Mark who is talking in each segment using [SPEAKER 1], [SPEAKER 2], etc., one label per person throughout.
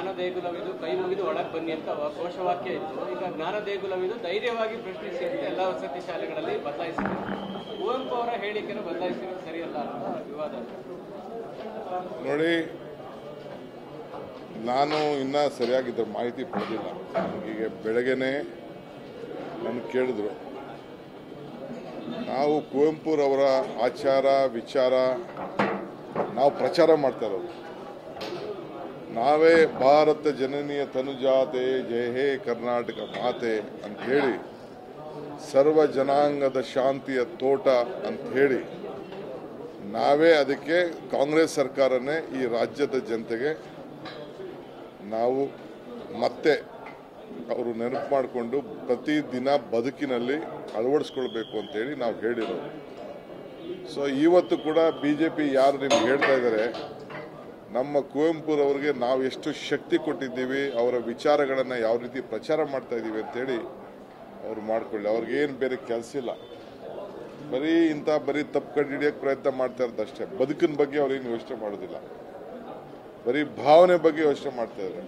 [SPEAKER 1] ಜ್ಞಾನ ದೇಗುಲವಿದು ಕೈ ಮುಗಿದು ಒಳಗೆ ಬನ್ನಿ ಅಂತ ಘೋಷವಾಕ್ಯ ಇತ್ತು. ಈಗ ಜ್ಞಾನ ದೇಗುಲವಿದು ಧೈರ್ಯವಾಗಿ ಪ್ರಶ್ನಿಸಿ ಅಂತ ಎಲ್ಲ ವಸತಿ ಶಾಲೆಗಳಲ್ಲಿ ಬದಲಾಯಿಸಿದೆ. ಕುವೆಂಪು ಅವರ ಹೇಳಿಕೆಯನ್ನು ಬದಲಾಯಿಸಿರೋದು ಸರಿಯಲ್ಲ ಅಂತ ವಿವಾದ.
[SPEAKER 2] ನೋಡಿ, ನಾನು ಇನ್ನೂ ಸರಿಯಾಗಿದ್ದ ಮಾಹಿತಿ ಪಡೆದಿಲ್ಲ. ಈಗ ಬೆಳಗ್ಗೆನೆ ನನ್ನ ಕೇಳಿದ್ರು. ನಾವು ಕುವೆಂಪುರವರ ಆಚಾರ ವಿಚಾರ ನಾವು ಪ್ರಚಾರ ಮಾಡ್ತಾ ಇರೋದು. ನಾವೇ ಭಾರತ ಜನನೀಯ ತನುಜಾತೆ ಜಯ ಹೇ ಕರ್ನಾಟಕ ಮಾತೆ ಅಂತ ಹೇಳಿ, ಸರ್ವ ಜನಾಂಗದ ಶಾಂತಿಯ ತೋಟ ಅಂತ ಹೇಳಿ ನಾವೇ ಅದಕ್ಕೆ ಕಾಂಗ್ರೆಸ್ ಸರ್ಕಾರನೇ ಈ ರಾಜ್ಯದ ಜನತೆಗೆ ನಾವು ಮತ್ತೆ ಅವರು ನೆನಪು ಮಾಡಿಕೊಂಡು ಪ್ರತಿದಿನ ಬದುಕಿನಲ್ಲಿ ಅಳವಡಿಸ್ಕೊಳ್ಬೇಕು ಅಂತೇಳಿ ನಾವು ಹೇಳಿರೋದು. ಸೊ ಇವತ್ತು ಕೂಡ BJP ಯಾರು ನಿಮ್ಗೆ ಹೇಳ್ತಾ ಇದ್ದಾರೆ, ನಮ್ಮ ಕುವೆಂಪುರವ್ರಿಗೆ ನಾವು ಎಷ್ಟು ಶಕ್ತಿ ಕೊಟ್ಟಿದ್ದೀವಿ, ಅವರ ವಿಚಾರಗಳನ್ನು ಯಾವ ರೀತಿ ಪ್ರಚಾರ ಮಾಡ್ತಾ ಇದ್ದೀವಿ ಅಂತೇಳಿ ಅವ್ರು ಮಾಡ್ಕೊಳ್ಳಿ. ಅವ್ರಿಗೇನು ಬೇರೆ ಕೆಲಸ ಇಲ್ಲ, ಬರೀ ತಪ್ಪು ಕಂಡು ಹಿಡಿಯೋಕ್ಕೆ ಪ್ರಯತ್ನ ಮಾಡ್ತಾ ಇರೋದಷ್ಟೇ. ಬದುಕಿನ ಬಗ್ಗೆ ಅವ್ರೇನು ಯೋಚನೆ ಮಾಡೋದಿಲ್ಲ, ಬರೀ ಭಾವನೆ ಬಗ್ಗೆ ಯೋಚನೆ ಮಾಡ್ತಾ ಇದ್ದಾರೆ.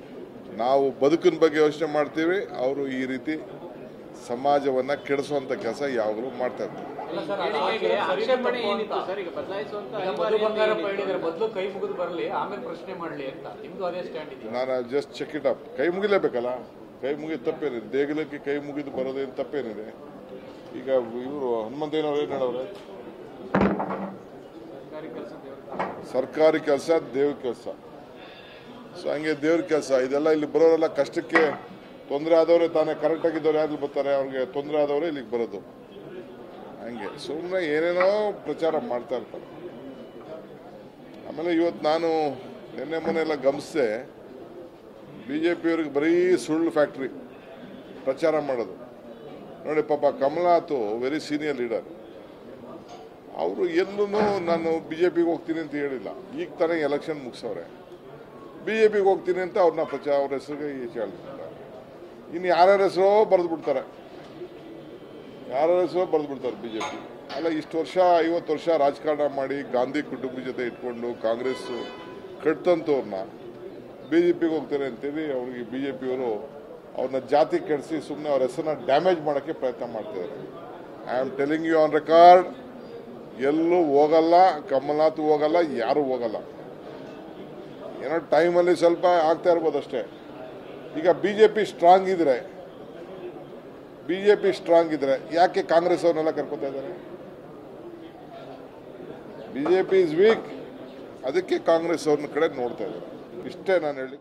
[SPEAKER 2] ನಾವು ಬದುಕಿನ ಬಗ್ಗೆ ಯೋಚನೆ ಮಾಡ್ತೀವಿ, ಅವರು ಈ ರೀತಿ ಸಮಾಜವನ್ನ ಕೆಡಿಸುವಂತ ಕೆಲಸ ಯಾವಾಗಲೂ ಮಾಡ್ತಾ ಇರ್ತಾರೆ. ನಾನು ಜಸ್ಟ್ ಚೆಕ್ ಇಟ್ ಅಪ್. ಕೈ ಮುಗಿಲೇಬೇಕಲ್ಲ, ಕೈ ಮುಗಿದ ತಪ್ಪೇನಿದೆ? ದೇಗುಲಕ್ಕೆ ಕೈ ಮುಗಿದು ಬರೋದೇನು ತಪ್ಪೇನಿದೆ? ಈಗ ಇವರು ಹನುಮಂತಯ್ಯನವ್ರು ಏನು ಹೇಳವ್ರೆ, ಸರ್ಕಾರಿ ಕೆಲಸ ದೇವ್ರ ಕೆಲಸ. ಸೊ ಹಂಗೆ ದೇವ್ರ ಕೆಲಸ ಇದೆಲ್ಲ. ಇಲ್ಲಿ ಬರೋರೆಲ್ಲ ಕಷ್ಟಕ್ಕೆ ತೊಂದರೆ ಆದವ್ರೆ ತಾನೇ, ಕರೆಕ್ಟ್ ಆಗಿದ್ದವ್ರು ಯಾರು ಬರ್ತಾರೆ, ಅವ್ರಿಗೆ ತೊಂದರೆ ಆದವ್ರೆ ಇಲ್ಲಿಗೆ ಬರೋದು. ಹಂಗೆ ಸುಮ್ಮನೆ ಏನೇನೋ ಪ್ರಚಾರ ಮಾಡ್ತಾ ಇರ್ತಾರೆ. ಆಮೇಲೆ ಇವತ್ತು ನಾನು ನಿನ್ನೆ ಮೊನ್ನೆಲ್ಲ ಗಮನಿಸಿದೆ, BJPಯವ್ರಿಗೆ ಬರೀ ಸುಳ್ಳು ಫ್ಯಾಕ್ಟ್ರಿ ಪ್ರಚಾರ ಮಾಡೋದು. ನೋಡಿ ಪಾಪ ಕಮಲಾತು ವೆರಿ ಸೀನಿಯರ್ ಲೀಡರ್, ಅವರು ಎಲ್ಲೂ ನಾನು BJPಗೆ ಹೋಗ್ತೀನಿ ಅಂತ ಹೇಳಿಲ್ಲ. ಈಗ ತಾನೇ ಎಲೆಕ್ಷನ್ ಮುಗಿಸವ್ರೆ, BJPಗೆ ಹೋಗ್ತೀನಿ ಅಂತ ಅವ್ರನ್ನ ಅವ್ರ ಹೆಸರಿಗೆ ಹೇಳ್ತಾರೆ. ಇನ್ನು ಯಾರ್ಯಾರ ಹೆಸರೋ ಬರೆದು ಬಿಡ್ತಾರೆ, BJP. ಅಲ್ಲ, ಇಷ್ಟು ವರ್ಷ 50 ವರ್ಷ ರಾಜಕಾರಣ ಮಾಡಿ ಗಾಂಧಿ ಕುಟುಂಬದ ಜೊತೆ ಇಟ್ಕೊಂಡು ಕಾಂಗ್ರೆಸ್ ಕಟ್ತಂತವ್ರನ್ನ BJPಗೆ ಹೋಗ್ತಾರೆ ಅಂತೇಳಿ ಅವ್ರಿಗೆ BJPಯವರು ಅವ್ರನ್ನ ಜಾತಿ ಕೆಡಿಸಿ ಸುಮ್ಮನೆ ಅವ್ರ ಹೆಸರನ್ನ ಡ್ಯಾಮೇಜ್ ಮಾಡೋಕ್ಕೆ ಪ್ರಯತ್ನ ಮಾಡ್ತಿದ್ದಾರೆ. I am telling you on record, ಎಲ್ಲೂ ಹೋಗಲ್ಲ, ಕಮಲ್ನಾಥ್ ಹೋಗಲ್ಲ, ಯಾರು ಹೋಗಲ್ಲ. ಏನೋ ಟೈಮಲ್ಲಿ ಸ್ವಲ್ಪ ಆಗ್ತಾ ಇರ್ಬೋದು ಅಷ್ಟೇ. ಈಗ BJP ಸ್ಟ್ರಾಂಗ್ ಇದ್ರೆ ಯಾಕೆ ಕಾಂಗ್ರೆಸ್ ಅವ್ರನ್ನೆಲ್ಲ ಕರ್ಕೊತಾ ಇದ್ದಾರೆ? BJP ಇಸ್ ವೀಕ್, ಅದಕ್ಕೆ ಕಾಂಗ್ರೆಸ್ ಅವ್ರನ್ನ ಕಡೆ ನೋಡ್ತಾ ಇದ್ದಾರೆ. ಇಷ್ಟೇ ನಾನು ಹೇಳಿ.